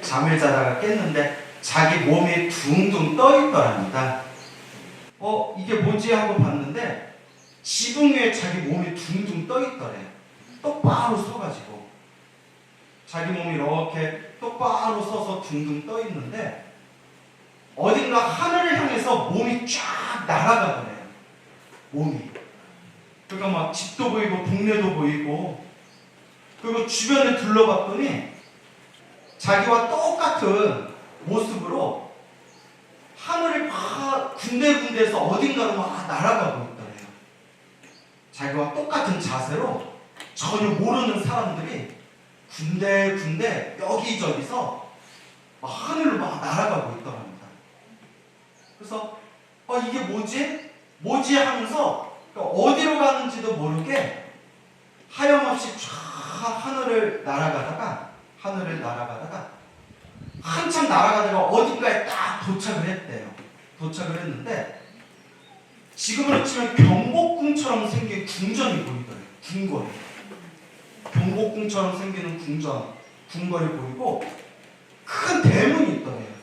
잠을 자다가 깼는데 자기 몸이 둥둥 떠 있더랍니다. 이게 뭐지 하고 봤는데 지붕 위에 자기 몸이 둥둥 떠 있더래요. 똑바로 서가지고 자기 몸이 이렇게 똑바로 서서 둥둥 떠 있는데 어딘가 하늘을 향해서 몸이 쫙 날아가더래요. 몸이. 그러니까 막 집도 보이고 동네도 보이고, 그리고 주변을 둘러봤더니 자기와 똑같은 모습으로 하늘을 막 군데군데에서 어딘가로 막 날아가고 있더래요. 자기와 똑같은 자세로 전혀 모르는 사람들이 군데군데 여기저기서 막 하늘로 막 날아가고 있더랍니다. 그래서 이게 뭐지? 뭐지? 하면서 어디로 가는지도 모르게 하염없이 쫙 하늘을 날아가다가 한참 날아가다가 어딘가에 딱 도착을 했대요. 도착을 했는데 지금으로 치면 경복궁처럼 생긴 궁전이 보이더래요. 궁궐이. 경복궁처럼 생기는 궁궐이 보이고 큰 대문이 있더래요.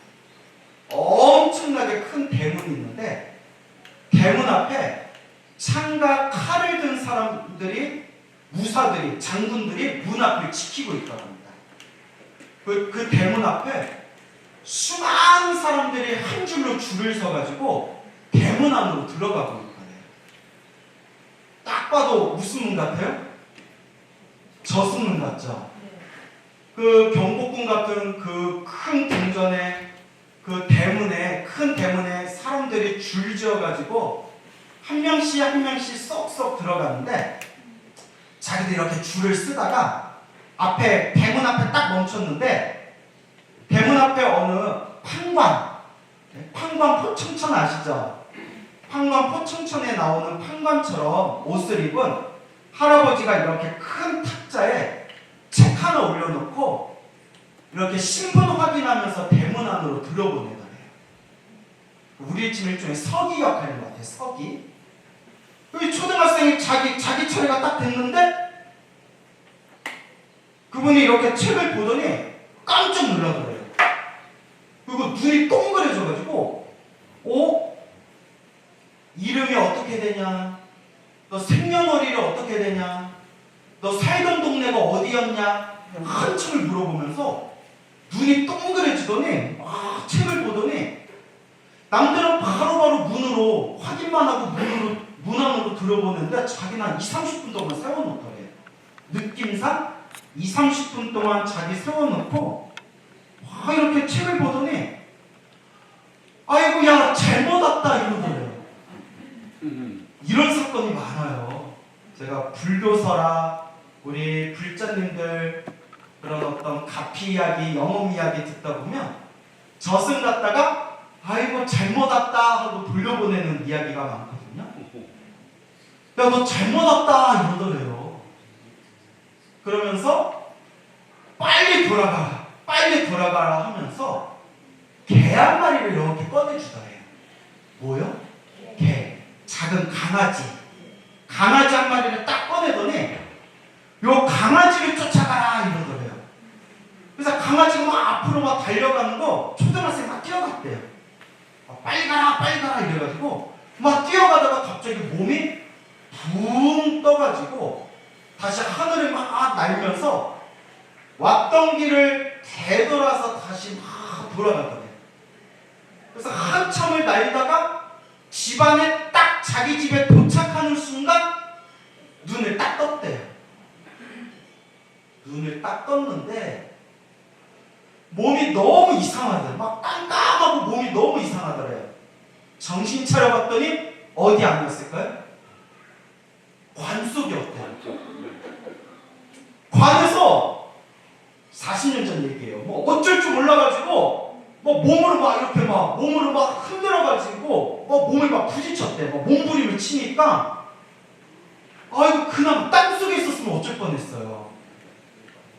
엄청나게 큰 대문이 있는데 대문 앞에 창과 칼을 든 사람들이, 무사들이, 장군들이 문 앞을 지키고 있더랍니다. 그 대문 앞에 수많은 사람들이 한 줄로 줄을 서가지고 대문 안으로 들어가고 있거든요. 딱 봐도 무슨 문 같아요? 저승문 같죠? 그 경복궁 같은 그 큰 궁전에, 그 대문에, 큰 대문에 사람들이 줄 지어가지고 한 명씩 한 명씩 쏙쏙 들어가는데 자기도 이렇게 줄을 쓰다가 대문 앞에 딱 멈췄는데 대문 앞에 어느 판관 포청천 아시죠? 판관 포청천에 나오는 판관처럼 옷을 입은 할아버지가 이렇게 큰 탁자에 책 하나 올려놓고 이렇게 신분 확인하면서 대문 안으로 들어보내더래요. 우리 집 일종의 서기 역할인 것 같아요. 서기. 이 초등학생이 자기 차례가 딱 됐는데 그분이 이렇게 책을 보더니 깜짝 놀라더래요. 그리고 눈이 동그래져가지고 이름이 어떻게 되냐? 너 생년월일이 어떻게 되냐? 너 살던 동네가 어디였냐? 한참을 물어보면서 눈이 동그래지더니 막 책을 보더니 남들은 바로바로 문으로 확인만 하고 문 안으로 들어보는데 자기는 한 20-30분 동안 세워놓더래요. 느낌상 20-30분 동안 자기 세워놓고 이렇게 책을 보더니 아이고 야 잘못 왔다 이러더래요. 이런 사건이 많아요. 제가 불교서라 우리 불자님들 그런 어떤 가피 이야기, 영업 이야기 듣다 보면 저승 갔다가 아이고 잘못 왔다 하고 돌려보내는 이야기가 많거든요. 야 너 잘못 왔다 이러더래요. 그러면서 빨리 돌아가라 하면서 개 한 마리를 이렇게 꺼내주더래요. 뭐요? 개. 작은 강아지 한 마리를 딱 꺼내더니 요 강아지를 쫓아가라 이러더래요. 그래서 강아지가 막 앞으로 막 달려가는 거 초등학생 막 뛰어갔대요. 빨리 가라 이래가지고 막 뛰어가다가 갑자기 몸이 붕 떠가지고 다시 하늘을 막 날면서 왔던 길을 되돌아서 다시 막 돌아가더래요. 그래서 한참을 날다가 집안에 딱 자기 집에 도착하는 순간 눈을 딱 떴대요. 눈을 딱 떴는데 몸이 너무 이상하더래요. 막 깜깜하고 몸이 너무 이상하더래요. 정신 차려봤더니 어디 앉았을까요? 관 속이었대요. 관에서 40년 전 얘기예요. 뭐 어쩔 줄 몰라가지고 몸으로 막 흔들어가지고 몸을 막 부딪혔대. 몸부림을 치니까 아이고 그나마 땅속에 있었으면 어쩔 뻔했어요.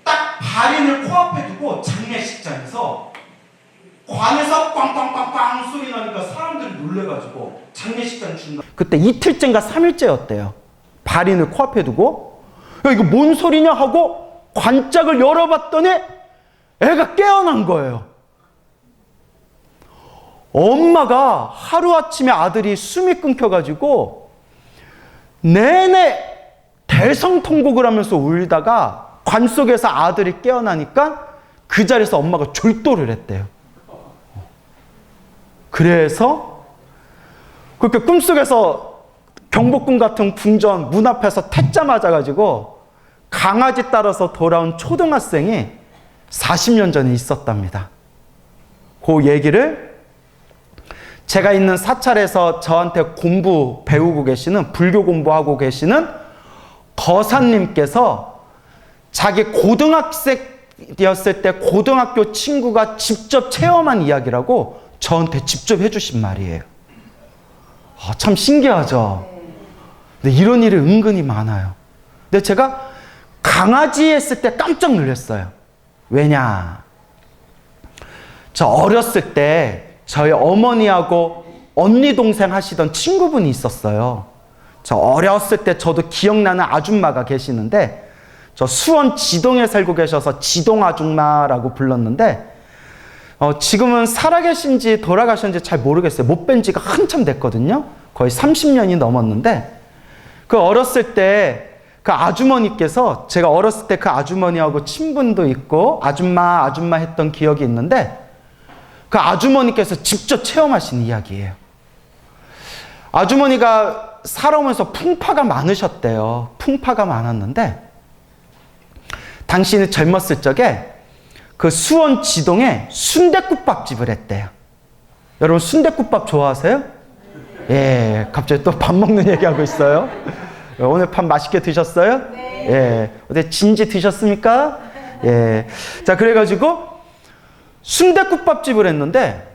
딱 발인을 코앞에 두고 장례식장에서 관에서 꽝꽝꽝꽝 소리 나니까 사람들이 놀래가지고 장례식장 중간 그때 이틀째인가 3일째였대요. 발인을 코앞에 두고 야 이거 뭔 소리냐 하고 관짝을 열어봤더니 애가 깨어난 거예요. 엄마가 하루아침에 아들이 숨이 끊겨가지고 내내 대성통곡을 하면서 울다가 관 속에서 아들이 깨어나니까 그 자리에서 엄마가 졸도를 했대요. 그래서 그렇게 꿈속에서 경복궁 같은 궁전 문 앞에서 태자 맞아가지고 강아지 따라서 돌아온 초등학생이 40년 전에 있었답니다. 그 얘기를 제가 있는 사찰에서 저한테 공부 배우고 계시는, 불교 공부하고 계시는 거사님께서 자기 고등학생이었을 때 고등학교 친구가 직접 체험한 이야기라고 저한테 직접 해주신 말이에요. 참 신기하죠? 근데 이런 일이 은근히 많아요. 근데 제가 강아지 했을 때 깜짝 놀랐어요. 왜냐? 저 어렸을 때 저희 어머니하고 언니 동생 하시던 친구분이 있었어요. 저 어렸을 때 저도 기억나는 아줌마가 계시는데, 저 수원 지동에 살고 계셔서 지동 아줌마라고 불렀는데, 지금은 살아계신지 돌아가셨는지 잘 모르겠어요. 못 뵌 지가 한참 됐거든요. 거의 30년이 넘었는데, 그 어렸을 때 그 아주머니께서, 제가 어렸을 때 그 아주머니하고 친분도 있고 아줌마 했던 기억이 있는데, 그 아주머니께서 직접 체험하신 이야기예요. 아주머니가 살아오면서 풍파가 많으셨대요. 풍파가 많았는데, 당신이 젊었을 적에 그 수원 지동에 순댓국밥집을 했대요. 여러분 순댓국밥 좋아하세요? 예, 갑자기 또 밥 먹는 얘기하고 있어요. 오늘 밥 맛있게 드셨어요? 네. 예, 어제 진지 드셨습니까? 예. 자, 그래가지고 순댓국밥집을 했는데,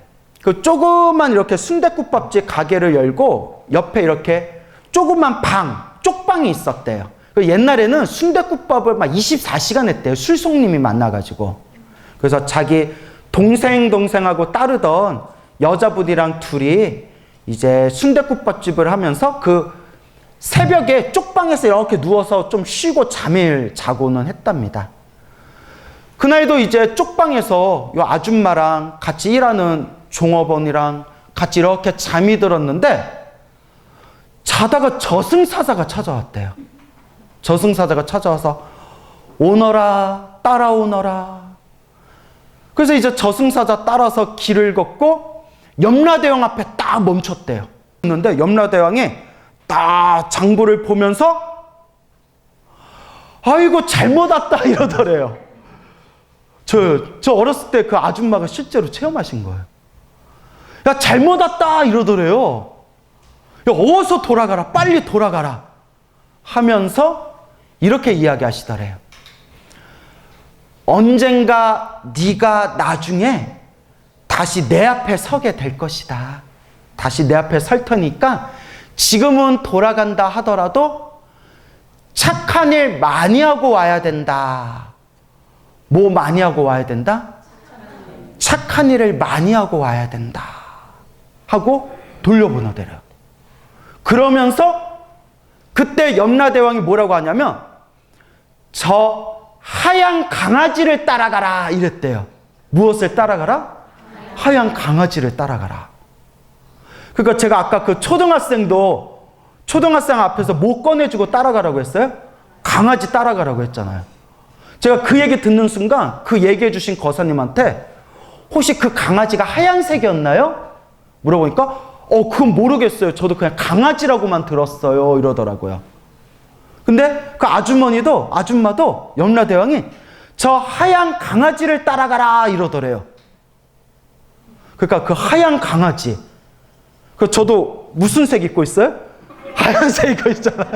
그 조그만 이렇게 순댓국밥집 가게를 열고 옆에 이렇게 조그만 쪽방이 있었대요. 옛날에는 순댓국밥을 막 24시간 했대요. 술송님이 만나가지고. 그래서 자기 동생하고 따르던 여자분이랑 둘이 이제 순댓국밥집을 하면서 그 새벽에 쪽방에서 이렇게 누워서 좀 쉬고 잠을 자고는 했답니다. 그날도 이제 쪽방에서 이 아줌마랑 같이 일하는 종업원이랑 같이 이렇게 잠이 들었는데, 자다가 저승사자가 찾아왔대요. 저승사자가 찾아와서 오너라, 따라오너라. 그래서 이제 저승사자 따라서 길을 걷고 염라대왕 앞에 딱 멈췄대요. 근데 염라대왕이 딱 장부를 보면서 아이고 잘못 왔다 이러더래요. 저 어렸을 때 그 아줌마가 실제로 체험하신 거예요. 야, 잘못 왔다 이러더래요. 야, 어서 돌아가라, 빨리 돌아가라 하면서 이렇게 이야기하시더래요. 언젠가 네가 나중에 다시 내 앞에 서게 될 것이다. 다시 내 앞에 설 테니까 지금은 돌아간다 하더라도 착한 일 많이 하고 와야 된다. 뭐 많이 하고 와야 된다? 착한 일을 많이 하고 와야 된다. 하고 돌려보내더래요. 그러면서 그때 염라대왕이 뭐라고 하냐면 저 하얀 강아지를 따라가라 이랬대요. 무엇을 따라가라? 하얀 강아지를 따라가라. 그러니까 제가 아까 그 초등학생도 초등학생 앞에서 뭐 꺼내주고 따라가라고 했어요? 강아지 따라가라고 했잖아요. 제가 그 얘기 듣는 순간 그 얘기해 주신 거사님한테 혹시 그 강아지가 하얀색이었나요? 물어보니까 그건 모르겠어요. 저도 그냥 강아지라고만 들었어요. 이러더라고요. 근데 그 아줌마도 염라대왕이 저 하얀 강아지를 따라가라 이러더래요. 그러니까 그 하얀 강아지. 저도 무슨 색 입고 있어요? 하얀색 입고 있잖아요.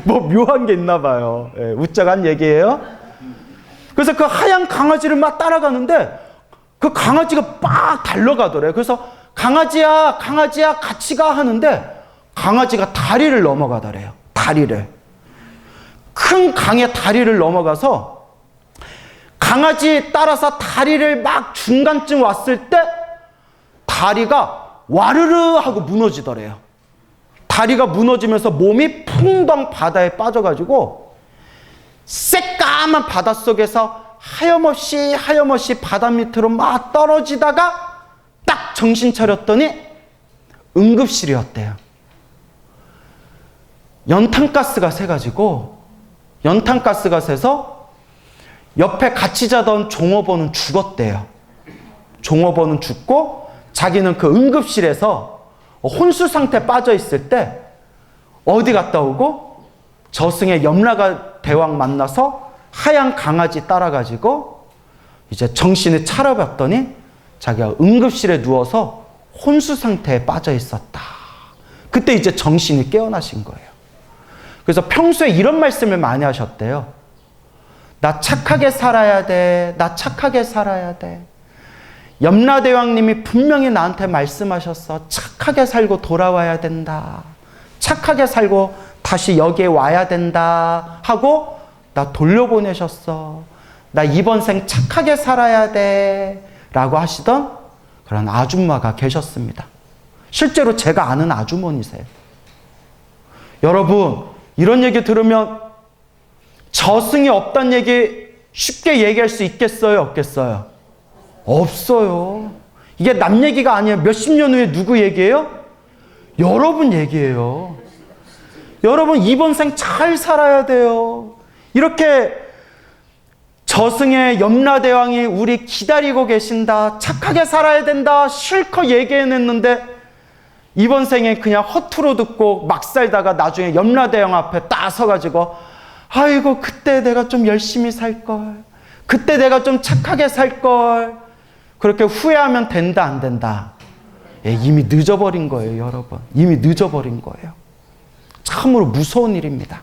뭐 묘한 게 있나 봐요. 예, 웃자간 얘기예요. 그래서 그 하얀 강아지를 막 따라가는데 그 강아지가 막 달려가더래요. 그래서 강아지야 같이 가 하는데 강아지가 다리를 넘어가더래요. 다리를. 큰 강의 다리를 넘어가서 강아지 따라서 다리를 막 중간쯤 왔을 때 다리가 와르르 하고 무너지더래요. 다리가 무너지면서 몸이 풍덩 바다에 빠져가지고 새까만 바닷속에서 하염없이 바다 밑으로 막 떨어지다가 딱 정신 차렸더니 응급실이었대요. 연탄가스가 새가지고, 연탄가스가 새서 옆에 같이 자던 종업원은 죽었대요. 종업원은 죽고 자기는 그 응급실에서 혼수 상태에 빠져 있을 때 어디 갔다 오고 저승의 염라가 대왕 만나서 하얀 강아지 따라가지고 이제 정신을 차려봤더니 자기가 응급실에 누워서 혼수 상태에 빠져 있었다. 그때 이제 정신이 깨어나신 거예요. 그래서 평소에 이런 말씀을 많이 하셨대요. 나 착하게 살아야 돼. 나 착하게 살아야 돼. 염라대왕님이 분명히 나한테 말씀하셨어. 착하게 살고 돌아와야 된다. 착하게 살고 다시 여기에 와야 된다 하고 나 돌려보내셨어. 나 이번 생 착하게 살아야 돼 라고 하시던 그런 아줌마가 계셨습니다. 실제로 제가 아는 아주머니세요. 여러분, 이런 얘기 들으면 저승이 없다는 얘기 쉽게 얘기할 수 있겠어요? 없겠어요? 없어요. 이게 남 얘기가 아니에요. 몇십 년 후에 누구 얘기예요? 여러분 얘기예요. 여러분 이번 생 잘 살아야 돼요. 이렇게 저승의 염라대왕이 우리 기다리고 계신다. 착하게 살아야 된다. 실컷 얘기해냈는데 이번 생에 그냥 허투루 듣고 막 살다가 나중에 염라대왕 앞에 딱 서가지고 아이고 그때 내가 좀 열심히 살걸. 그때 내가 좀 착하게 살걸. 그렇게 후회하면 된다 안 된다? 예, 이미 늦어버린 거예요, 여러분. 이미 늦어버린 거예요. 참으로 무서운 일입니다.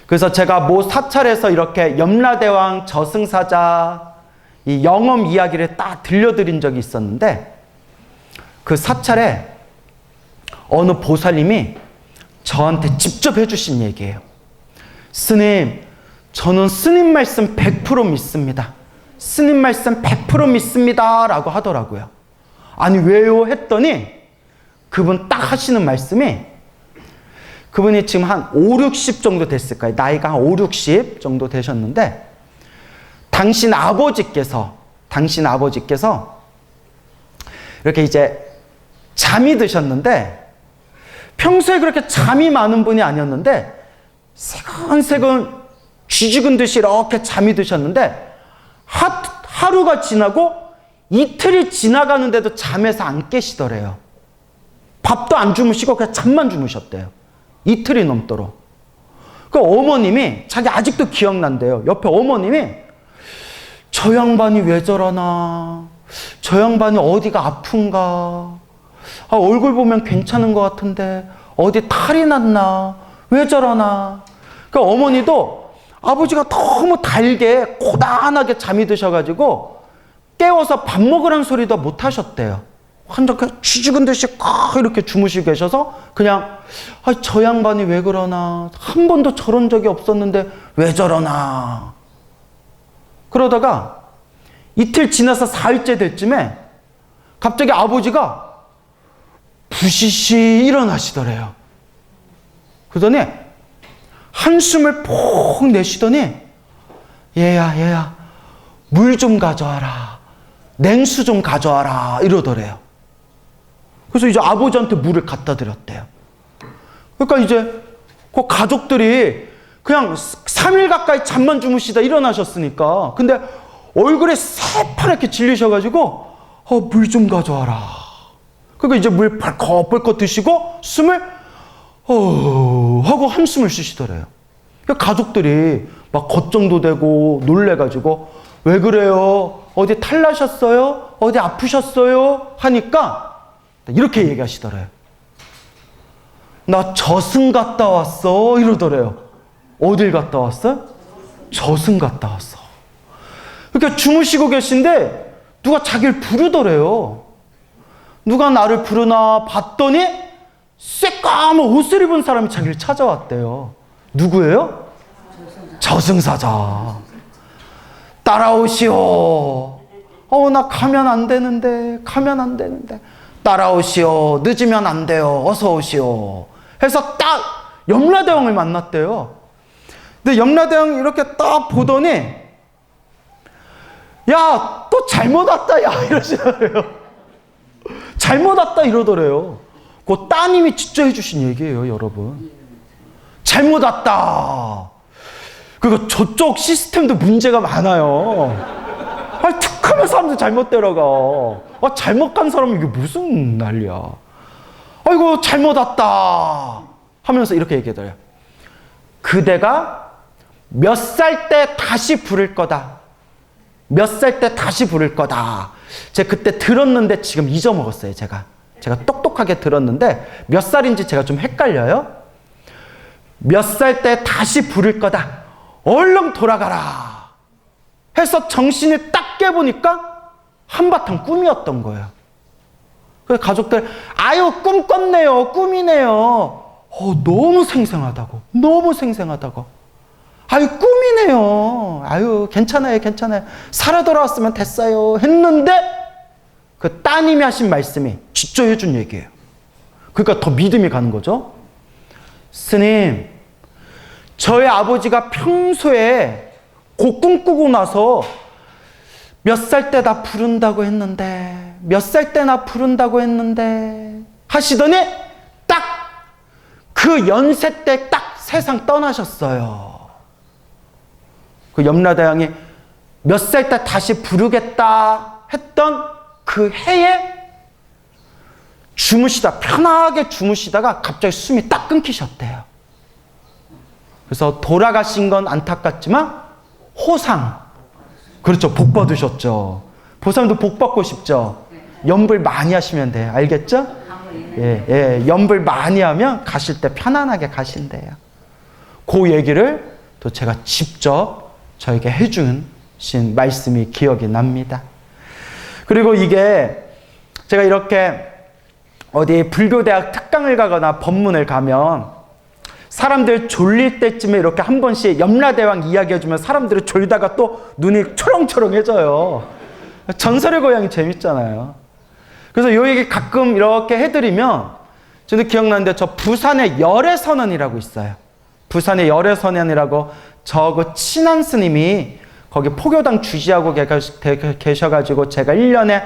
그래서 제가 모 사찰에서 이렇게 염라대왕 저승사자 이 영험 이야기를 딱 들려드린 적이 있었는데 그 사찰에 어느 보살님이 저한테 직접 해주신 얘기예요. 스님, 저는 스님 말씀 100% 믿습니다. 스님 말씀 100% 믿습니다 라고 하더라고요. 아니 왜요? 했더니 그분 딱 하시는 말씀이 그분이 지금 한 5, 60 정도 됐을까요? 나이가 한 5, 60 정도 되셨는데 당신 아버지께서 이렇게 이제 잠이 드셨는데 평소에 그렇게 잠이 많은 분이 아니었는데 세근세근 쥐죽은 듯이 이렇게 잠이 드셨는데 하루가 지나고 이틀이 지나가는데도 잠에서 안 깨시더래요. 밥도 안 주무시고 그냥 잠만 주무셨대요. 이틀이 넘도록. 그 어머님이 자기 아직도 기억난대요. 옆에 어머님이 저 양반이 왜 저러나, 저 양반이 어디가 아픈가, 얼굴 보면 괜찮은 것 같은데 어디 탈이 났나, 왜 저러나. 그 어머니도 아버지가 너무 달게 고단하게 잠이 드셔가지고 깨워서 밥 먹으라는 소리도 못 하셨대요. 완전 쥐죽은 듯이 이렇게 주무시고 계셔서 그냥 저 양반이 왜 그러나, 한 번도 저런 적이 없었는데 왜 저러나. 그러다가 이틀 지나서 4일째 될 쯤에 갑자기 아버지가 부시시 일어나시더래요. 그러더니 한숨을 푹 내쉬더니 얘야 물 좀 가져와라, 냉수 좀 가져와라 이러더래요. 그래서 이제 아버지한테 물을 갖다 드렸대요. 그러니까 이제 그 가족들이 그냥 3일 가까이 잠만 주무시다 일어나셨으니까, 근데 얼굴에 새파랗게 질리셔가지고 물 좀 가져와라. 그러니까 이제 물 벌컥벌컥 드시고 숨을 하고 한숨을 쉬시더래요. 그러니까 가족들이 막 걱정도 되고 놀래가지고 왜 그래요? 어디 탈나셨어요? 어디 아프셨어요? 하니까 이렇게 얘기하시더래요. 나 저승 갔다 왔어 이러더래요. 어딜 갔다 왔어? 저승 갔다 왔어. 그러니까 주무시고 계신데 누가 자기를 부르더래요. 누가 나를 부르나 봤더니 새까만 옷을 입은 사람이 자기를 찾아왔대요. 누구예요? 저승사자. 따라오시오. 나 가면 안 되는데. 따라오시오. 늦으면 안 돼요. 어서 오시오. 해서 딱 염라대왕을 만났대요. 근데 염라대왕이 이렇게 딱 보더니 야, 또 잘못 왔다, 야, 이러시더래요. 잘못 왔다, 이러더래요. 그 따님이 직접 해주신 얘기예요, 여러분. 잘못 왔다. 그리고 저쪽 시스템도 문제가 많아요. 아니, 툭하면 사람들 잘못 데려가. 아, 잘못 간 사람은 이게 무슨 난리야. 아이고, 잘못 왔다. 하면서 이렇게 얘기하더래요. 그대가 몇 살 때 다시 부를 거다. 몇 살 때 다시 부를 거다. 제가 그때 들었는데 지금 잊어먹었어요, 제가 똑똑하게 들었는데 몇 살인지 제가 좀 헷갈려요. 몇 살 때 다시 부를 거다. 얼른 돌아가라. 해서 정신을 딱 깨보니까 한바탕 꿈이었던 거예요. 그래서 가족들, 아유, 꿈 꿨네요. 꿈이네요. 너무 생생하다고. 너무 생생하다고. 아유, 꿈이네요. 아유, 괜찮아요. 괜찮아요. 살아 돌아왔으면 됐어요. 했는데 그 따님이 하신 말씀이 직접 해준 얘기예요. 그러니까 더 믿음이 가는 거죠. 스님, 저희 아버지가 평소에 그 꿈꾸고 나서 몇 살 때 나 부른다고 했는데, 몇 살 때 나 부른다고 했는데 하시더니 딱 그 연세 때 딱 세상 떠나셨어요. 그 염라대왕이 몇 살 때 다시 부르겠다 했던 그 해에 주무시다, 편하게 주무시다가 갑자기 숨이 딱 끊기셨대요. 그래서 돌아가신 건 안타깝지만 호상, 그렇죠, 복 받으셨죠. 보살도 복 받고 싶죠. 염불 많이 하시면 돼요. 알겠죠? 염불 많이 하면 가실 때 편안하게 가신대요. 그 얘기를 또 제가 직접 저에게 해주신 말씀이 기억이 납니다. 그리고 이게 제가 이렇게 어디 불교대학 특강을 가거나 법문을 가면 사람들 졸릴 때쯤에 이렇게 한 번씩 염라대왕 이야기해주면 사람들이 졸다가 또 눈이 초롱초롱해져요. 전설의 고향이 재밌잖아요. 그래서 이 얘기 가끔 이렇게 해드리면 저도 기억나는데 저 부산에 열애선언이라고 있어요. 부산에 열애선언이라고 그 친한 스님이 거기 포교당 주지하고 계셔가지고 제가 1년에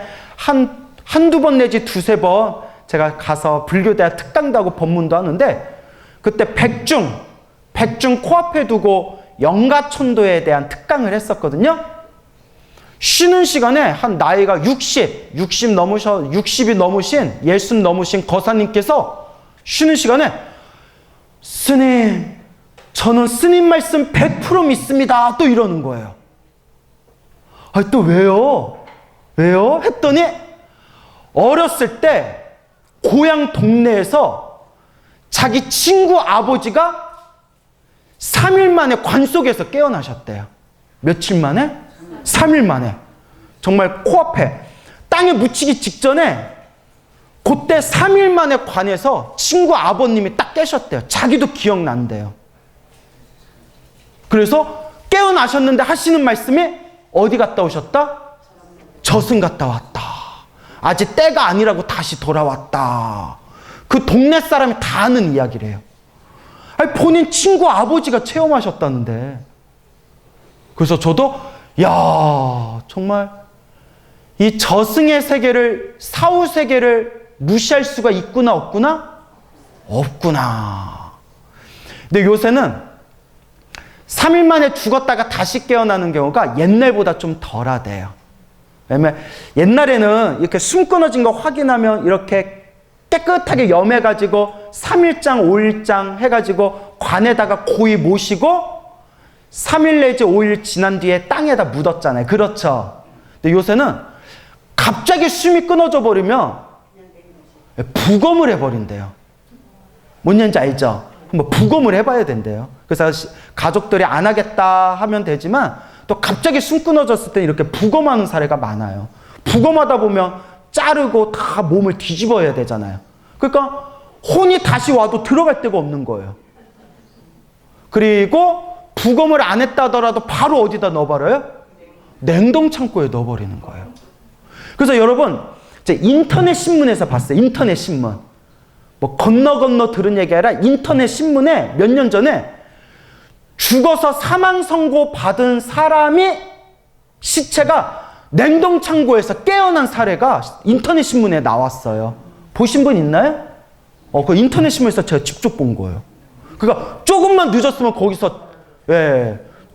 한두 번 내지 두세 번 제가 가서 불교대학 특강도 하고 법문도 하는데 그때 백중 코앞에 두고 영가천도에 대한 특강을 했었거든요. 쉬는 시간에 한 나이가 60이 넘으신 60 넘으신 거사님께서 쉬는 시간에 스님, 저는 스님 말씀 100% 믿습니다. 또 이러는 거예요. 아니, 또 왜요? 왜요? 했더니 어렸을 때 고향 동네에서 자기 친구 아버지가 3일 만에 관 속에서 깨어나셨대요. 며칠 만에? 3일 만에. 정말 코앞에 땅에 묻히기 직전에 그때 3일 만에 관에서 친구 아버님이 딱 깨셨대요. 자기도 기억난대요. 그래서 깨어나셨는데 하시는 말씀이 어디 갔다 오셨다? 저승 갔다 왔다. 아직 때가 아니라고 다시 돌아왔다. 그 동네 사람이 다 아는 이야기래요. 아니, 본인 친구 아버지가 체험하셨다는데. 그래서 저도 야, 정말 이 저승의 세계를, 사후 세계를 무시할 수가 있구나 없구나? 없구나. 근데 요새는 3일 만에 죽었다가 다시 깨어나는 경우가 옛날보다 좀 덜하대요. 왜냐면 옛날에는 이렇게 숨 끊어진 거 확인하면 이렇게 깨끗하게 염해가지고 3일장, 5일장 해가지고 관에다가 고이 모시고 3일 내지 5일 지난 뒤에 땅에다 묻었잖아요. 그렇죠? 근데 요새는 갑자기 숨이 끊어져 버리면 부검을 해버린대요. 뭔 얘기인지 알죠? 한번 부검을 해봐야 된대요. 그래서 가족들이 안 하겠다 하면 되지만 또 갑자기 숨 끊어졌을 때 이렇게 부검하는 사례가 많아요. 부검하다 보면 자르고 다 몸을 뒤집어야 되잖아요. 그러니까 혼이 다시 와도 들어갈 데가 없는 거예요. 그리고 부검을 안 했다 하더라도 바로 어디다 넣어버려요? 냉동창고에 넣어버리는 거예요. 그래서 여러분, 제가 인터넷 신문에서 봤어요. 인터넷 신문. 뭐 건너 들은 얘기 아니라 인터넷 신문에 몇 년 전에 죽어서 사망 선고 받은 사람이 시체가 냉동창고에서 깨어난 사례가 인터넷 신문에 나왔어요. 보신 분 있나요? 그 인터넷 신문에서 제가 직접 본 거예요. 그러니까 조금만 늦었으면 거기서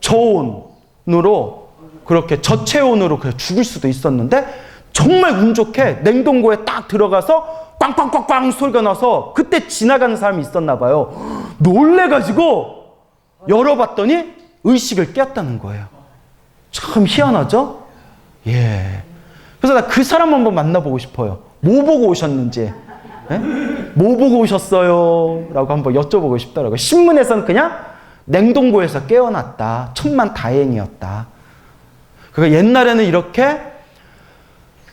저온으로 그렇게 저체온으로 그냥 죽을 수도 있었는데 정말 운 좋게 냉동고에 딱 들어가서 꽝꽝꽝꽝 소리가 나서 그때 지나가는 사람이 있었나 봐요. 놀래가지고 열어봤더니 의식을 깨었다는 거예요. 참 희한하죠? 예. 그래서 나 그 사람 한번 만나보고 싶어요. 뭐 보고 오셨는지. 예? 뭐 보고 오셨어요? 라고 한번 여쭤보고 싶더라고요. 신문에서는 그냥 냉동고에서 깨어났다. 천만 다행이었다. 그러니까 옛날에는 이렇게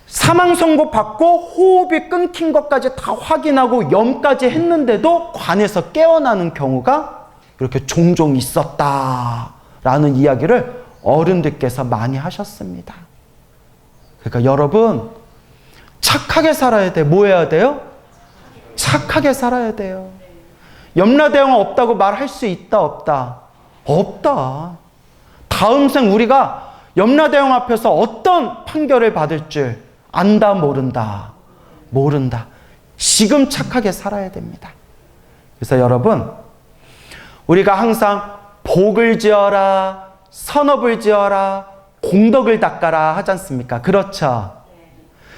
사망 선고 받고 호흡이 끊긴 것까지 다 확인하고 염까지 했는데도 관에서 깨어나는 경우가 이렇게 종종 있었다라는 이야기를 어른들께서 많이 하셨습니다. 그러니까 여러분 착하게 살아야 돼. 뭐 해야 돼요? 착하게 살아야 돼요. 염라대왕 없다고 말할 수 있다 없다? 없다. 다음 생 우리가 염라대왕 앞에서 어떤 판결을 받을 줄 안다 모른다. 모른다. 지금 착하게 살아야 됩니다. 그래서 여러분 우리가 항상 복을 지어라, 선업을 지어라, 공덕을 닦아라 하지 않습니까? 그렇죠?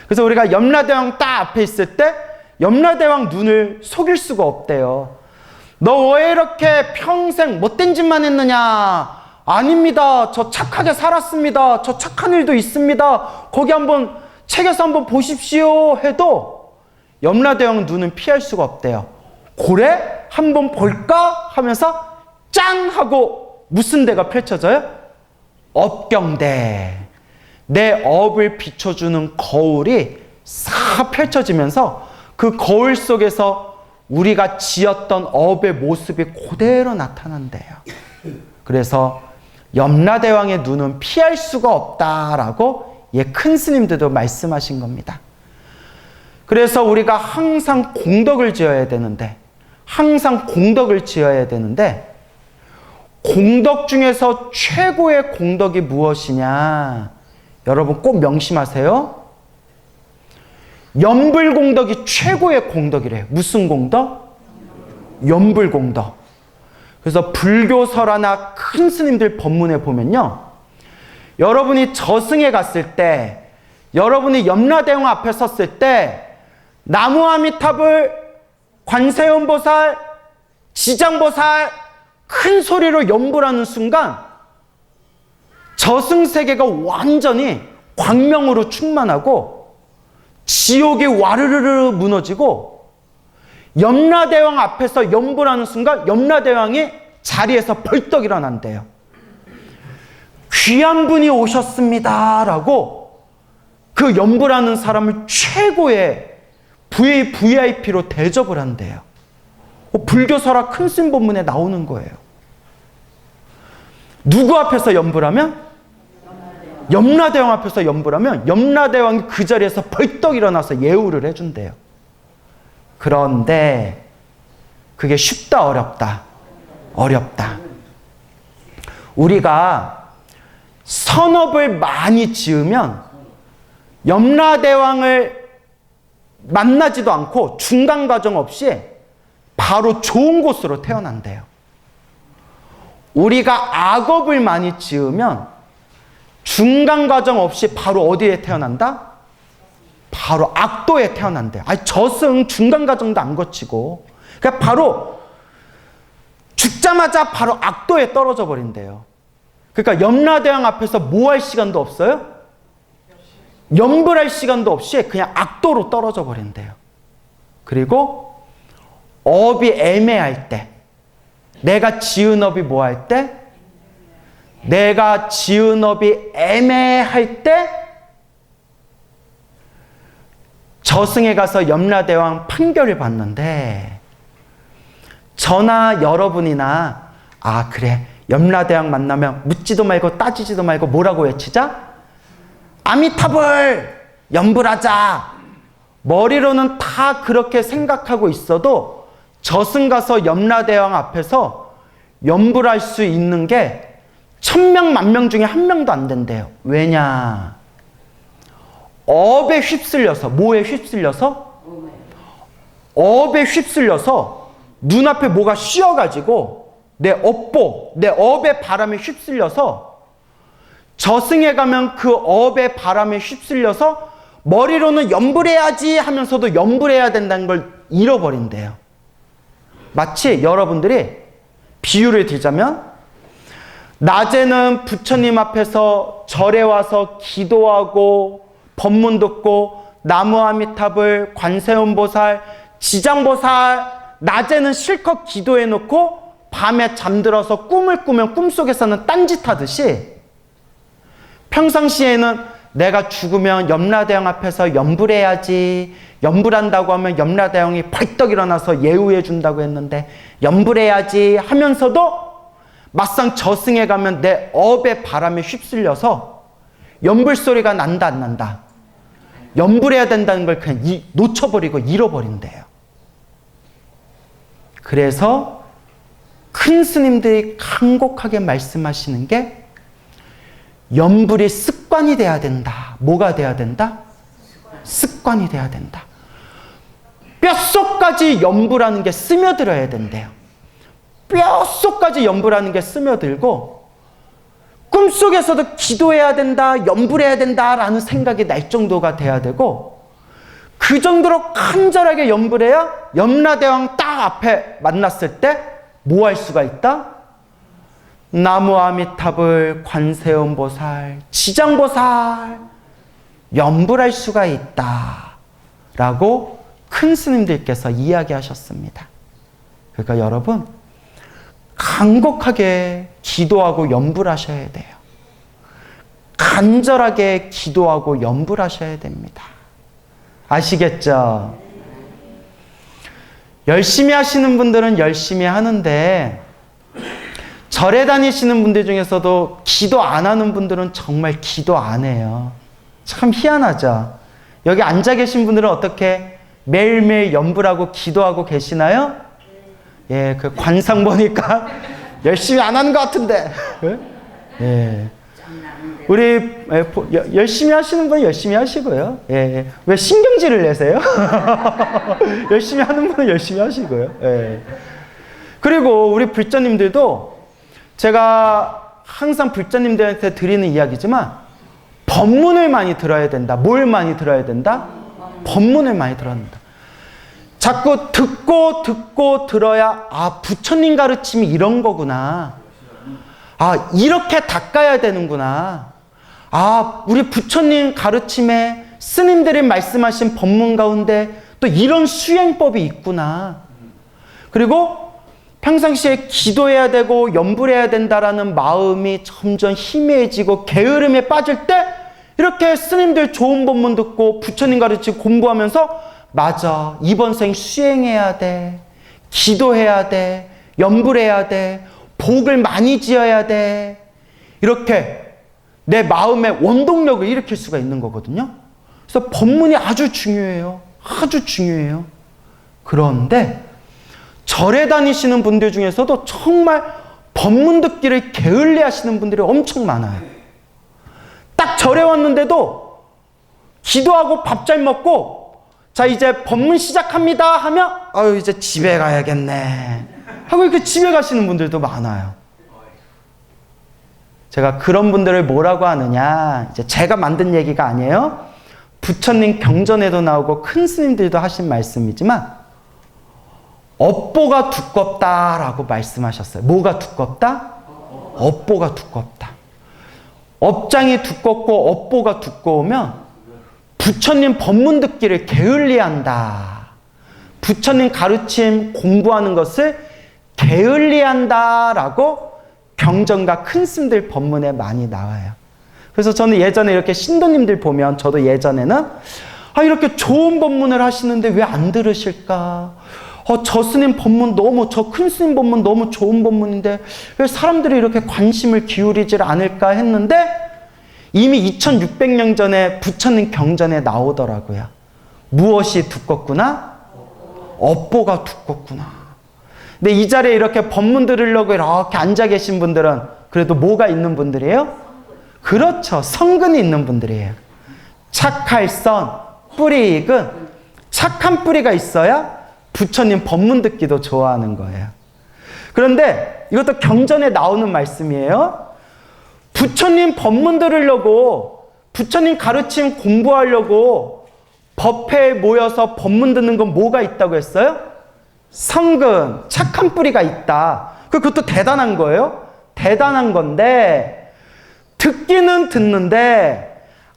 그래서 우리가 염라대왕 딱 앞에 있을 때 염라대왕 눈을 속일 수가 없대요. 너 왜 이렇게 평생 못된 짓만 했느냐? 아닙니다. 저 착하게 살았습니다. 저 착한 일도 있습니다. 거기 한번 책에서 한번 보십시오 해도 염라대왕 눈은 피할 수가 없대요. 고래 한번 볼까 하면서 짠 하고 무슨 대가 펼쳐져요? 업경대. 내 업을 비춰주는 거울이 싹 펼쳐지면서 그 거울 속에서 우리가 지었던 업의 모습이 그대로 나타난대요. 그래서 염라대왕의 눈은 피할 수가 없다라고 큰 스님들도 말씀하신 겁니다. 그래서 우리가 항상 공덕을 지어야 되는데 공덕 중에서 최고의 공덕이 무엇이냐? 여러분 꼭 명심하세요. 염불공덕이 최고의 공덕이래요. 무슨 공덕? 염불공덕. 그래서 불교설화나 큰 스님들 법문에 보면요. 여러분이 저승에 갔을 때, 여러분이 염라대왕 앞에 섰을 때 나무아미탑을 관세음보살, 지장보살 큰 소리로 염불하는 순간 저승세계가 완전히 광명으로 충만하고 지옥이 와르르르 무너지고 염라대왕 앞에서 염불하는 순간 염라대왕이 자리에서 벌떡 일어난대요. 귀한 분이 오셨습니다 라고 그 염불하는 사람을 최고의 VIP로 대접을 한대요. 불교설화 큰 스님 본문에 나오는 거예요. 누구 앞에서 염불하면? 염라대왕 앞에서 염불하면 염라대왕이 그 자리에서 벌떡 일어나서 예우를 해준대요. 그런데 그게 쉽다 어렵다? 어렵다. 우리가 선업을 많이 지으면 염라대왕을 만나지도 않고 중간 과정 없이 바로 좋은 곳으로 태어난대요. 우리가 악업을 많이 지으면 중간 과정 없이 바로 어디에 태어난다? 바로 악도에 태어난대요. 아니 저승 중간 과정도 안 거치고 그러니까 바로 죽자마자 바로 악도에 떨어져 버린대요. 그러니까 염라대왕 앞에서 뭐 할 시간도 없어요? 염불할 시간도 없이 그냥 악도로 떨어져 버린대요. 그리고 업이 애매할 때, 내가 지은 업이 뭐 할 때? 내가 지은 업이 애매할 때 저승에 가서 염라대왕 판결을 받는데 저나 여러분이나 그래 염라대왕 만나면 묻지도 말고 따지지도 말고 뭐라고 외치자? 아미타불 염불하자. 머리로는 다 그렇게 생각하고 있어도 저승 가서 염라대왕 앞에서 염불할 수 있는 게 1000명, 10,000명 중에 1명도 안 된대요. 왜냐? 업에 휩쓸려서, 뭐에 휩쓸려서? 업에 휩쓸려서 눈앞에 뭐가 씌어가지고 내 업보, 내 업의 바람에 휩쓸려서 저승에 가면 그 업의 바람에 휩쓸려서 머리로는 염불해야지 하면서도 염불해야 된다는 걸 잃어버린대요. 마치 여러분들이 비유를 들자면 낮에는 부처님 앞에서 절에 와서 기도하고 법문 듣고 나무아미탑을, 관세음보살, 지장보살 낮에는 실컷 기도해놓고 밤에 잠들어서 꿈을 꾸면 꿈속에서는 딴짓하듯이 평상시에는 내가 죽으면 염라대왕 앞에서 염불해야지, 염불한다고 하면 염라대왕이 벌떡 일어나서 예우해 준다고 했는데 염불해야지 하면서도 막상 저승에 가면 내 업의 바람에 휩쓸려서 염불 소리가 난다 안 난다? 염불해야 된다는 걸 그냥 놓쳐버리고 잃어버린대요. 그래서 큰 스님들이 간곡하게 말씀하시는 게 염불이 습관이 돼야 된다. 뭐가 돼야 된다? 습관이 돼야 된다. 뼛속까지 염불하는 게 스며들어야 된대요. 뼛속까지 염불하는 게 스며들고 꿈속에서도 기도해야 된다, 염불해야 된다라는 생각이 날 정도가 돼야 되고 그 정도로 간절하게 염불해야 염라대왕 딱 앞에 만났을 때 뭐 할 수가 있다? 나무아미탑을, 관세음보살, 지장보살 염불할 수가 있다 라고 큰 스님들께서 이야기하셨습니다. 그러니까 여러분 간곡하게 기도하고 염불하셔야 돼요. 간절하게 기도하고 염불하셔야 됩니다. 아시겠죠? 열심히 하시는 분들은 열심히 하는데 절에 다니시는 분들 중에서도 기도 안 하는 분들은 정말 기도 안 해요. 참 희한하죠? 여기 앉아 계신 분들은 어떻게 매일매일 염불하고 기도하고 계시나요? 예, 그 관상 보니까 열심히 안 하는 것 같은데. 예. 우리 열심히 하시는 분은 열심히 하시고요. 예. 왜 신경질을 내세요? 열심히 하는 분은 열심히 하시고요. 예. 그리고 우리 불자님들도 제가 항상 불자님들한테 드리는 이야기지만 법문을 많이 들어야 된다. 뭘 많이 들어야 된다? 법문을 많이 들어야 된다. 자꾸 듣고 들어야 아 부처님 가르침이 이런 거구나. 아 이렇게 닦아야 되는구나. 아 우리 부처님 가르침에 스님들이 말씀하신 법문 가운데 또 이런 수행법이 있구나. 그리고 평상시에 기도해야 되고 염불해야 된다라는 마음이 점점 희미해지고 게으름에 빠질 때 이렇게 스님들 좋은 법문 듣고 부처님 가르침 공부하면서 맞아. 이번 생 수행해야 돼. 기도해야 돼. 염불해야 돼. 복을 많이 지어야 돼. 이렇게 내 마음의 원동력을 일으킬 수가 있는 거거든요. 그래서 법문이 아주 중요해요. 아주 중요해요. 그런데 절에 다니시는 분들 중에서도 정말 법문 듣기를 게을리 하시는 분들이 엄청 많아요. 딱 절에 왔는데도 기도하고 밥 잘 먹고 자 이제 법문 시작합니다 하면 아유 이제 집에 가야겠네 하고 이렇게 집에 가시는 분들도 많아요. 제가 그런 분들을 뭐라고 하느냐, 이제 제가 만든 얘기가 아니에요. 부처님 경전에도 나오고 큰 스님들도 하신 말씀이지만 업보가 두껍다라고 말씀하셨어요. 뭐가 두껍다? 업보가 두껍다. 업장이 두껍고 업보가 두꺼우면 부처님 법문 듣기를 게을리한다. 부처님 가르침 공부하는 것을 게을리한다라고 경전과 큰 스님들 법문에 많이 나와요. 그래서 저는 예전에 이렇게 신도님들 보면 저도 예전에는 이렇게 좋은 법문을 하시는데 왜 안 들으실까? 저 스님 법문 너무, 저 큰 스님 법문 너무 좋은 법문인데 왜 사람들이 이렇게 관심을 기울이질 않을까 했는데 이미 2600년 전에 부처님 경전에 나오더라고요. 무엇이 두껍구나? 업보가 두껍구나. 근데 이 자리에 이렇게 법문 들으려고 이렇게 앉아 계신 분들은 그래도 뭐가 있는 분들이에요? 그렇죠. 성근이 있는 분들이에요. 착할 선, 뿌리 익은 착한 뿌리가 있어야 부처님 법문 듣기도 좋아하는 거예요. 그런데 이것도 경전에 나오는 말씀이에요. 부처님 법문 들으려고, 부처님 가르침 공부하려고 법회에 모여서 법문 듣는 건 뭐가 있다고 했어요? 성근, 착한 뿌리가 있다. 그것도 대단한 거예요. 대단한 건데 듣기는 듣는데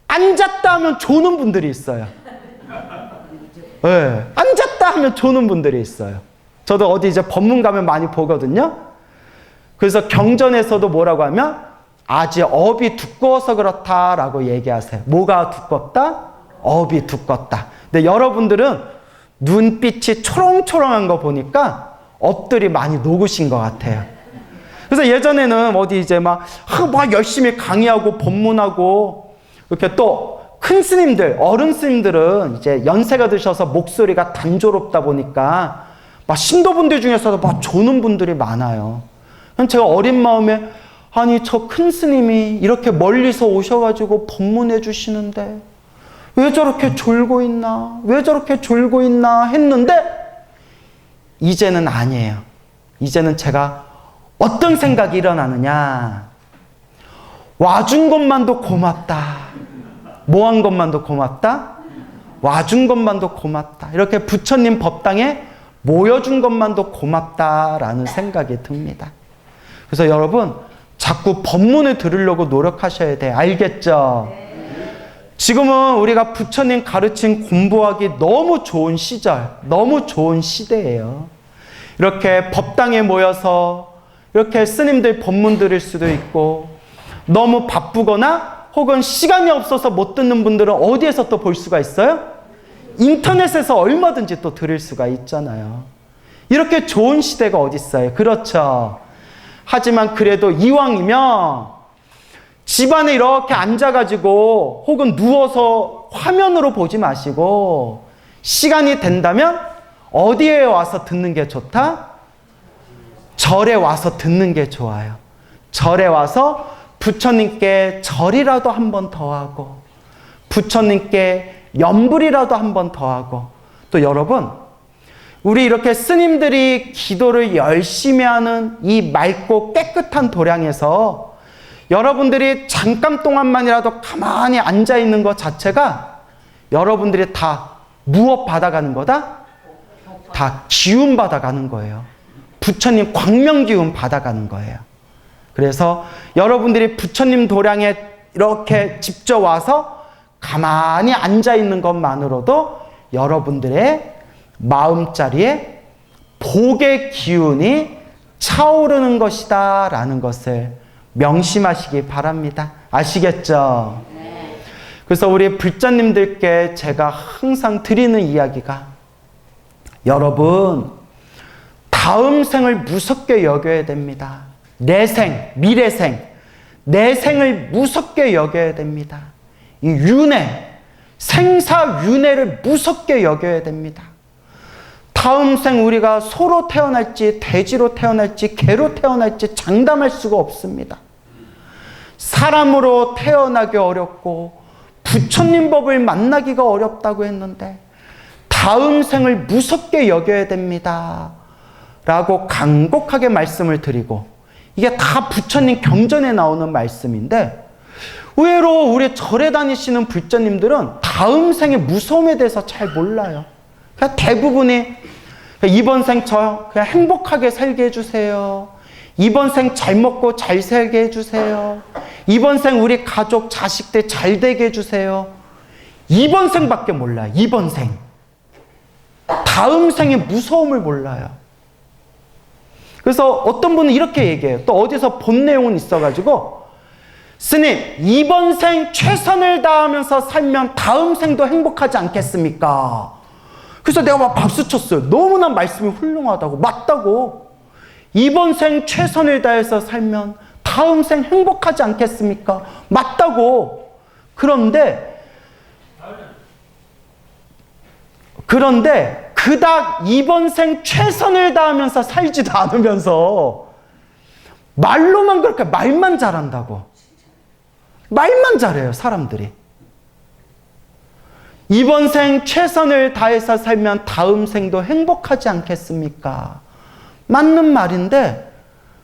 앉았다 하면 조는 분들이 있어요. 네, 앉았다 하면 조는 분들이 있어요. 저도 어디 이제 법문 가면 많이 보거든요. 그래서 경전에서도 뭐라고 하면 아직 업이 두꺼워서 그렇다라고 얘기하세요. 뭐가 두껍다? 업이 두껍다. 근데 여러분들은 눈빛이 초롱초롱한 거 보니까 업들이 많이 녹으신 것 같아요. 그래서 예전에는 어디 이제 막 열심히 강의하고 법문하고 이렇게 또 큰 스님들, 어른 스님들은 이제 연세가 드셔서 목소리가 단조롭다 보니까 막 신도분들 중에서도 막 조는 분들이 많아요. 제가 어린 마음에 아니 저 큰 스님이 이렇게 멀리서 오셔가지고 법문해 주시는데 왜 저렇게 졸고 있나? 왜 저렇게 졸고 있나? 했는데 이제는 아니에요. 이제는 제가 어떤 생각이 일어나느냐? 와준 것만도 고맙다. 뭐 한 것만도 고맙다? 와준 것만도 고맙다. 이렇게 부처님 법당에 모여준 것만도 고맙다라는 생각이 듭니다. 그래서 여러분 자꾸 법문을 들으려고 노력하셔야 돼요. 알겠죠? 지금은 우리가 부처님 가르침 공부하기 너무 좋은 시절, 너무 좋은 시대예요. 이렇게 법당에 모여서 이렇게 스님들 법문 들을 수도 있고, 너무 바쁘거나 혹은 시간이 없어서 못 듣는 분들은 어디에서 또 볼 수가 있어요? 인터넷에서 얼마든지 또 들을 수가 있잖아요. 이렇게 좋은 시대가 어디 있어요? 그렇죠. 하지만 그래도 이왕이면 집안에 이렇게 앉아가지고 혹은 누워서 화면으로 보지 마시고 시간이 된다면 어디에 와서 듣는 게 좋다? 절에 와서 듣는 게 좋아요. 절에 와서 부처님께 절이라도 한 번 더 하고 부처님께 염불이라도 한 번 더 하고, 또 여러분 우리 이렇게 스님들이 기도를 열심히 하는 이 맑고 깨끗한 도량에서 여러분들이 잠깐 동안만이라도 가만히 앉아 있는 것 자체가 여러분들이 다 무엇 받아가는 거다? 다 기운 받아가는 거예요. 부처님 광명 기운 받아가는 거예요. 그래서 여러분들이 부처님 도량에 이렇게 직접 와서 가만히 앉아 있는 것만으로도 여러분들의 마음자리에 복의 기운이 차오르는 것이다 라는 것을 명심하시기 바랍니다. 아시겠죠? 네. 그래서 우리 불자님들께 제가 항상 드리는 이야기가, 여러분 다음 생을 무섭게 여겨야 됩니다. 내 생, 미래생, 내 생을 무섭게 여겨야 됩니다. 이 윤회, 생사윤회를 무섭게 여겨야 됩니다. 다음 생 우리가 소로 태어날지 돼지로 태어날지 개로 태어날지 장담할 수가 없습니다. 사람으로 태어나기 어렵고 부처님 법을 만나기가 어렵다고 했는데 다음 생을 무섭게 여겨야 됩니다 라고 간곡하게 말씀을 드리고, 이게 다 부처님 경전에 나오는 말씀인데 의외로 우리 절에 다니시는 불자님들은 다음 생의 무서움에 대해서 잘 몰라요. 그냥 대부분이 이번 생 저 그냥 행복하게 살게 해주세요. 이번 생 잘 먹고 잘 살게 해주세요. 이번 생 우리 가족 자식들 잘 되게 해주세요. 이번 생밖에 몰라요. 이번 생. 다음 생의 무서움을 몰라요. 그래서 어떤 분은 이렇게 얘기해요. 또 어디서 본 내용은 있어가지고, 스님 이번 생 최선을 다하면서 살면 다음 생도 행복하지 않겠습니까? 그래서 내가 막 박수 쳤어요. 너무나 말씀이 훌륭하다고, 맞다고. 이번 생 최선을 다해서 살면 다음 생 행복하지 않겠습니까? 맞다고. 그런데 그닥 이번 생 최선을 다하면서 살지도 않으면서 말로만 그렇게 말만 잘한다고. 말만 잘해요, 사람들이. 이번 생 최선을 다해서 살면 다음 생도 행복하지 않겠습니까? 맞는 말인데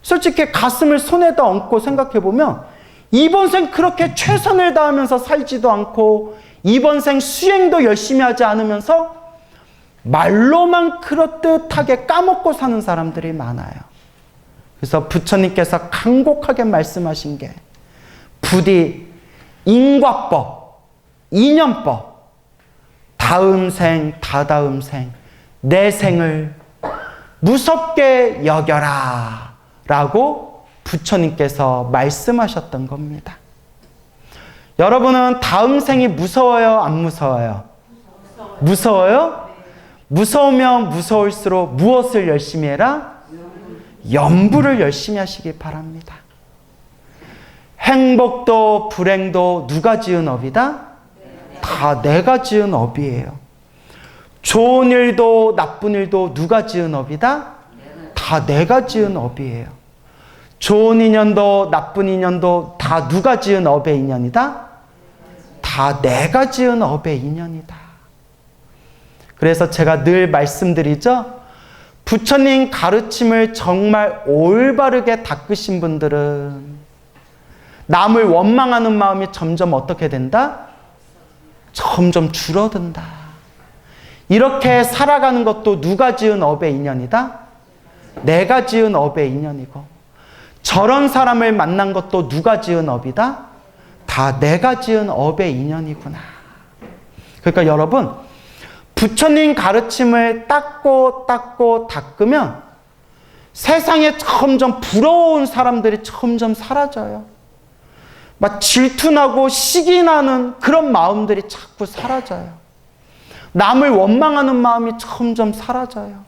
솔직히 가슴을 손에다 얹고 생각해보면 이번 생 그렇게 최선을 다하면서 살지도 않고 이번 생 수행도 열심히 하지 않으면서 말로만 그렇듯하게 까먹고 사는 사람들이 많아요. 그래서 부처님께서 간곡하게 말씀하신 게 부디 인과법, 인연법, 다음 생, 다다음 생, 내 생을 무섭게 여겨라 라고 부처님께서 말씀하셨던 겁니다. 여러분은 다음 생이 무서워요? 안 무서워요? 무서워요? 무서우면 무서울수록 무엇을 열심히 해라? 염불을 열심히 하시기 바랍니다. 행복도 불행도 누가 지은 업이다? 다 내가 지은 업이에요. 좋은 일도 나쁜 일도 누가 지은 업이다? 다 내가 지은 업이에요. 좋은 인연도 나쁜 인연도 다 누가 지은 업의 인연이다? 다 내가 지은 업의 인연이다. 그래서 제가 늘 말씀드리죠. 부처님 가르침을 정말 올바르게 닦으신 분들은 남을 원망하는 마음이 점점 어떻게 된다? 점점 줄어든다. 이렇게 살아가는 것도 누가 지은 업의 인연이다? 내가 지은 업의 인연이고, 저런 사람을 만난 것도 누가 지은 업이다? 다 내가 지은 업의 인연이구나. 그러니까 여러분, 부처님 가르침을 닦고 닦으면 세상에 점점 부러운 사람들이 점점 사라져요. 막 질투나고 시기나는 그런 마음들이 자꾸 사라져요. 남을 원망하는 마음이 점점 사라져요.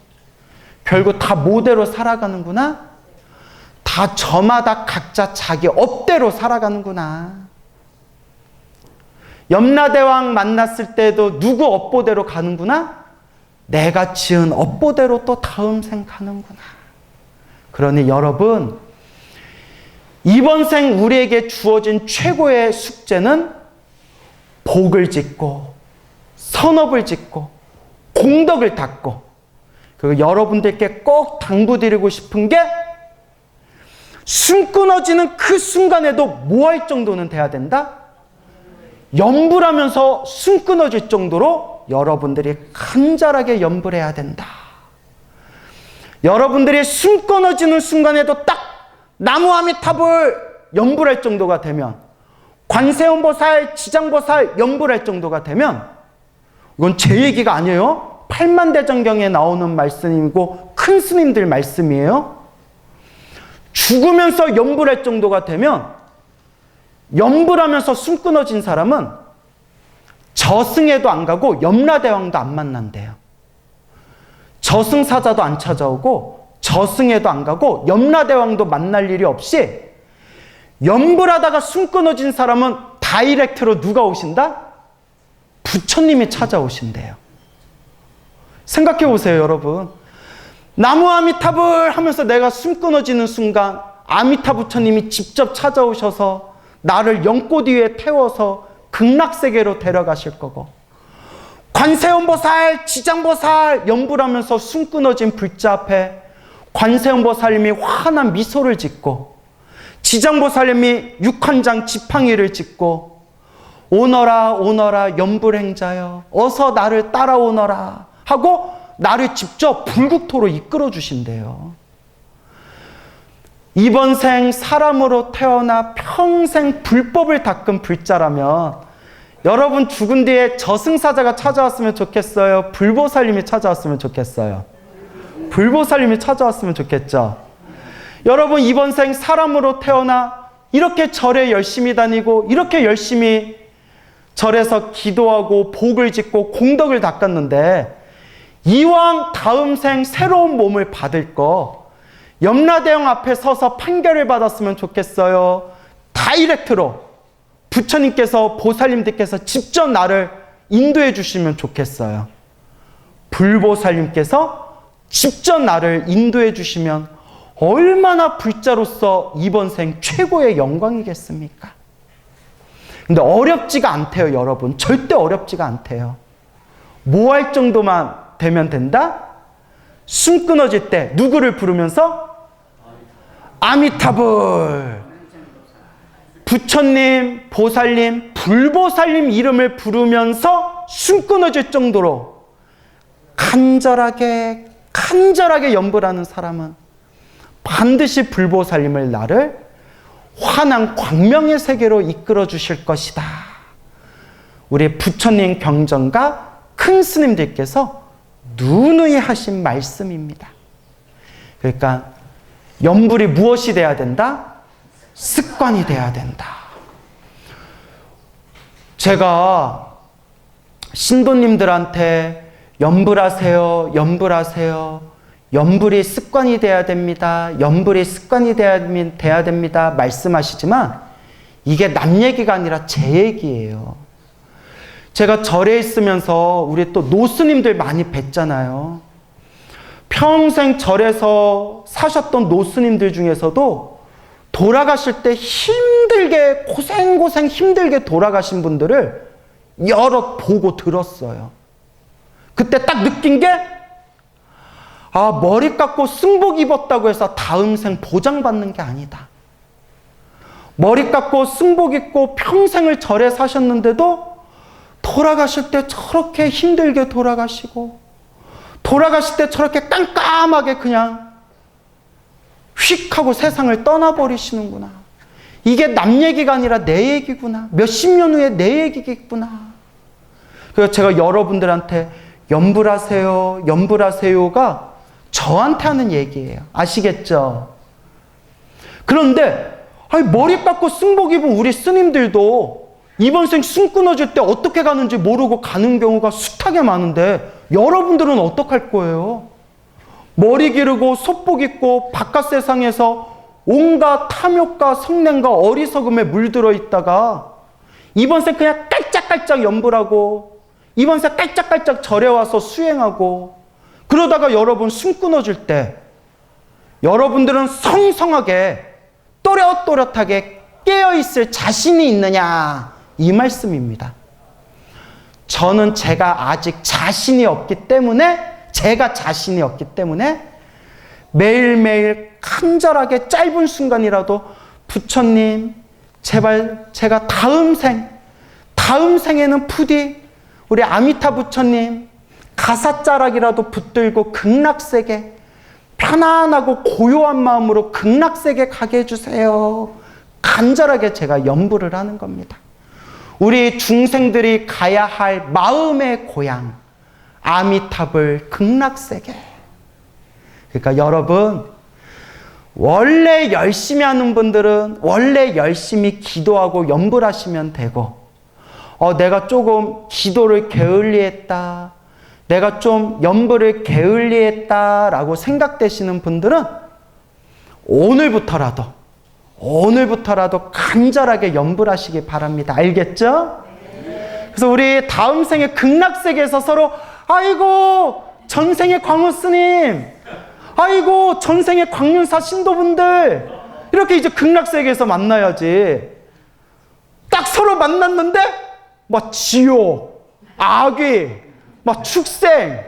결국 다 모대로 살아가는구나. 다 저마다 각자 자기 업대로 살아가는구나. 염라대왕 만났을 때도 누구 업보대로 가는구나. 내가 지은 업보대로 또 다음 생 가는구나. 그러니 여러분, 이번 생 우리에게 주어진 최고의 숙제는 복을 짓고 선업을 짓고 공덕을 닦고, 그리고 여러분들께 꼭 당부드리고 싶은 게 숨 끊어지는 그 순간에도 뭐 할 정도는 돼야 된다? 염불하면서 숨 끊어질 정도로 여러분들이 간절하게 염불해야 된다. 여러분들이 숨 끊어지는 순간에도 딱 나무아미탑을 염불할 정도가 되면, 관세음보살, 지장보살 염불할 정도가 되면, 이건 제 얘기가 아니에요. 팔만대장경에 나오는 말씀이고 큰 스님들 말씀이에요. 죽으면서 염불할 정도가 되면, 염불하면서 숨 끊어진 사람은 저승에도 안 가고 염라대왕도 안 만난대요. 저승사자도 안 찾아오고 저승에도 안 가고 염라대왕도 만날 일이 없이 염불하다가 숨 끊어진 사람은 다이렉트로 누가 오신다? 부처님이 찾아오신대요. 생각해 보세요, 여러분. 나무 아미타불 하면서 내가 숨 끊어지는 순간 아미타 부처님이 직접 찾아오셔서 나를 연꽃 위에 태워서 극락세계로 데려가실 거고, 관세음보살, 지장보살 염불하면서 숨 끊어진 불자 앞에 관세음보살님이 환한 미소를 짓고, 지장보살님이 육한장 지팡이를 짓고, 오너라 오너라 염불행자여 어서 나를 따라오너라 하고 나를 직접 불국토로 이끌어 주신대요. 이번 생 사람으로 태어나 평생 불법을 닦은 불자라면 여러분 죽은 뒤에 저승사자가 찾아왔으면 좋겠어요? 불보살님이 찾아왔으면 좋겠어요? 불보살님이 찾아왔으면 좋겠죠? 여러분 이번 생 사람으로 태어나 이렇게 절에 열심히 다니고 이렇게 열심히 절에서 기도하고 복을 짓고 공덕을 닦았는데, 이왕 다음 생 새로운 몸을 받을 거 염라대왕 앞에 서서 판결을 받았으면 좋겠어요? 다이렉트로 부처님께서, 보살님들께서 직접 나를 인도해 주시면 좋겠어요? 불보살님께서 직접 나를 인도해 주시면 얼마나 불자로서 이번 생 최고의 영광이겠습니까? 근데 어렵지가 않대요, 여러분. 절대 어렵지가 않대요. 뭐 할 정도만 되면 된다? 숨 끊어질 때 누구를 부르면서? 아미타불. 부처님, 보살님, 불보살님 이름을 부르면서 숨 끊어질 정도로 간절하게 연불 하는 사람은 반드시 불보살님을 나를 환한 광명의 세계로 이끌어 주실 것이다. 우리 부처님 경전가 큰 스님들께서 누누이 하신 말씀입니다. 그러니까 연불이 무엇이 돼야 된다? 습관이 돼야 된다. 제가 신도님들한테 연불하세요, 연불이 습관이 돼야 됩니다, 연불이 습관이 돼야 됩니다 말씀하시지만 이게 남 얘기가 아니라 제 얘기예요. 제가 절에 있으면서 우리 또 노스님들 많이 뵀잖아요. 평생 절에서 사셨던 노스님들 중에서도 돌아가실 때 힘들게 고생 힘들게 돌아가신 분들을 여럿 보고 들었어요. 그때 딱 느낀 게 머리 깎고 승복 입었다고 해서 다음 생 보장받는 게 아니다. 머리 깎고 승복 입고 평생을 절에 사셨는데도 돌아가실 때 저렇게 힘들게 돌아가시고 돌아가실 때 저렇게 깜깜하게 그냥 휙 하고 세상을 떠나버리시는구나. 이게 남 얘기가 아니라 내 얘기구나. 몇십 년 후에 내 얘기겠구나. 그래서 제가 여러분들한테 연불하세요가 저한테 하는 얘기예요. 아시겠죠? 그런데 머리 깎고 승복 입은 우리 스님들도 이번 생 숨 끊어질 때 어떻게 가는지 모르고 가는 경우가 숱하게 많은데 여러분들은 어떡할 거예요? 머리 기르고 솥복 입고 바깥 세상에서 온갖 탐욕과 성냄과 어리석음에 물들어 있다가 이번 생 그냥 깔짝깔짝 연불하고 이번 생 깔짝깔짝 절에 와서 수행하고 그러다가 여러분 숨 끊어질 때 여러분들은 성성하게 또렷또렷하게 깨어있을 자신이 있느냐 이 말씀입니다. 저는 제가 자신이 없기 때문에 매일매일 간절하게 짧은 순간이라도 부처님 제발 제가 다음 생에는 부디 우리 아미타 부처님 가사자락이라도 붙들고 극락세계 편안하고 고요한 마음으로 극락세계 가게 해주세요. 간절하게 제가 연불을 하는 겁니다. 우리 중생들이 가야 할 마음의 고향 아미타불 극락세계. 그러니까 여러분 원래 열심히 하는 분들은 원래 열심히 기도하고 연불하시면 되고 내가 조금 기도를 게을리했다, 내가 좀 연불을 게을리했다라고 생각되시는 분들은 오늘부터라도 간절하게 연불하시기 바랍니다. 알겠죠? 그래서 우리 다음 생에 극락세계에서 서로 아이고 전생의 광우 스님, 아이고 전생의 광륜사 신도분들 이렇게 이제 극락세계에서 만나야지. 딱 서로 만났는데 막 지옥, 악귀, 막 축생,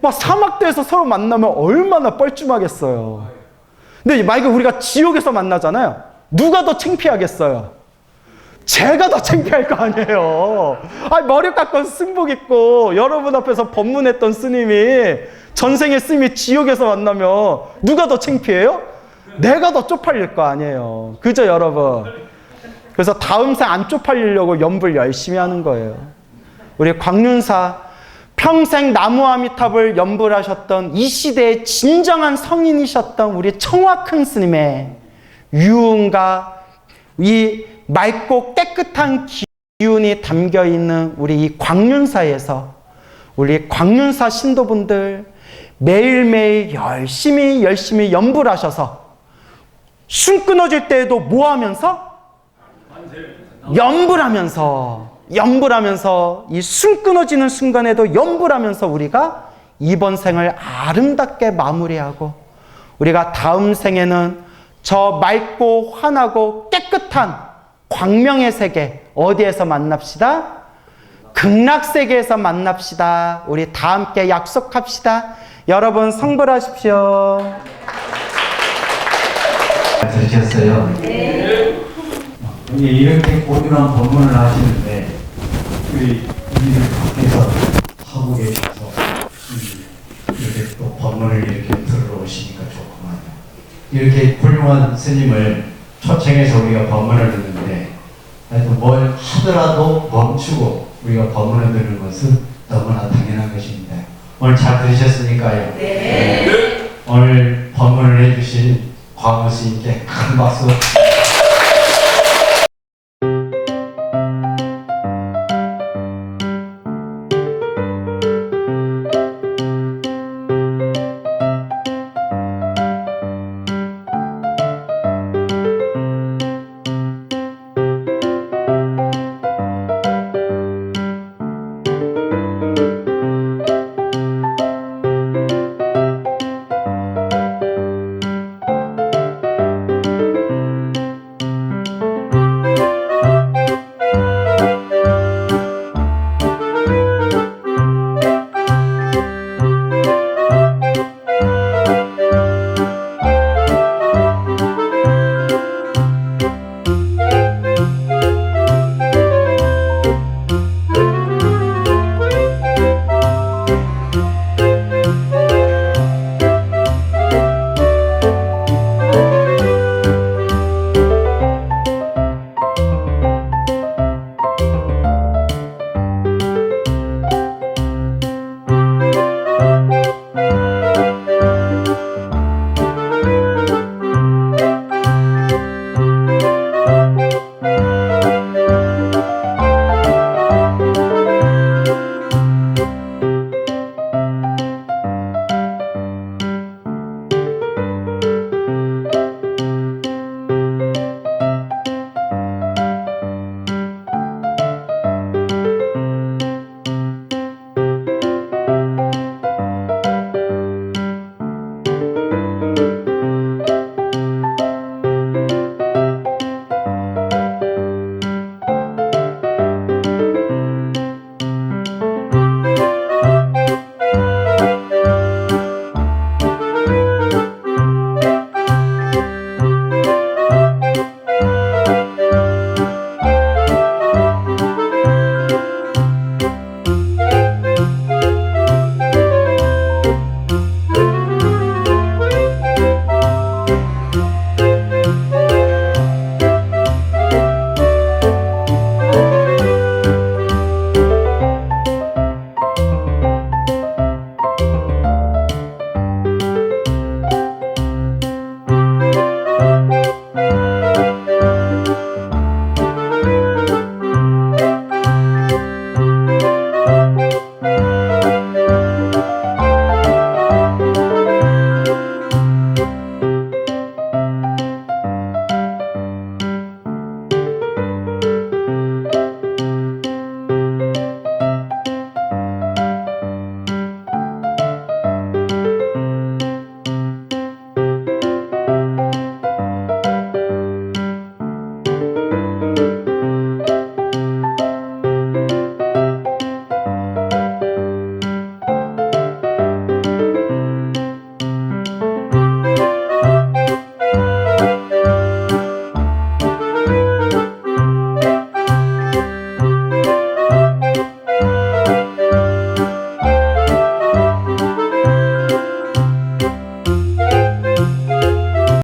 막 사막대에서 서로 만나면 얼마나 뻘쭘하겠어요. 근데 만약에 우리가 지옥에서 만나잖아요. 누가 더 창피하겠어요? 제가 더 창피할 거 아니에요. 머리 깎고 승복 입고 여러분 앞에서 법문했던 스님이 전생의 스님이 지옥에서 만나면 누가 더 창피해요? 내가 더 쪽팔릴 거 아니에요. 그죠 여러분? 그래서 다음 생 안 쪽팔리려고 연불 열심히 하는 거예요. 우리 광륜사 평생 나무아미탑을 연불하셨던 이 시대의 진정한 성인이셨던 우리 청화큰 스님의 유흥과 이 맑고 깨끗한 기운이 담겨있는 우리 이 광륜사에서 우리 광륜사 신도분들 매일매일 열심히 연불하셔서 숨 끊어질 때에도 뭐 하면서? 연불하면서 이 숨 끊어지는 순간에도 연불하면서 우리가 이번 생을 아름답게 마무리하고 우리가 다음 생에는 저 맑고 환하고 깨끗한 광명의 세계 어디에서 만납시다? 극락세계에서 만납시다. 우리 다 함께 약속합시다. 여러분 성불하십시오. 들으셨어요? 네. 이렇게 고준한 법문을 하시는데 우리 우리들 밖에서 하고 계셔서 이렇게 또 법문을 이렇게 들으러 오시니까 좋구만요. 이렇게 훌륭한 스님을 초청해서 우리가 법문을 듣는데 하여튼 뭘 하더라도 멈추고 우리가 법문을 듣는 것은 너무나 당연한 것입니다. 오늘 잘 들으셨으니까요. 네. 오늘 법문을 해주신 광우 스님께 큰 박수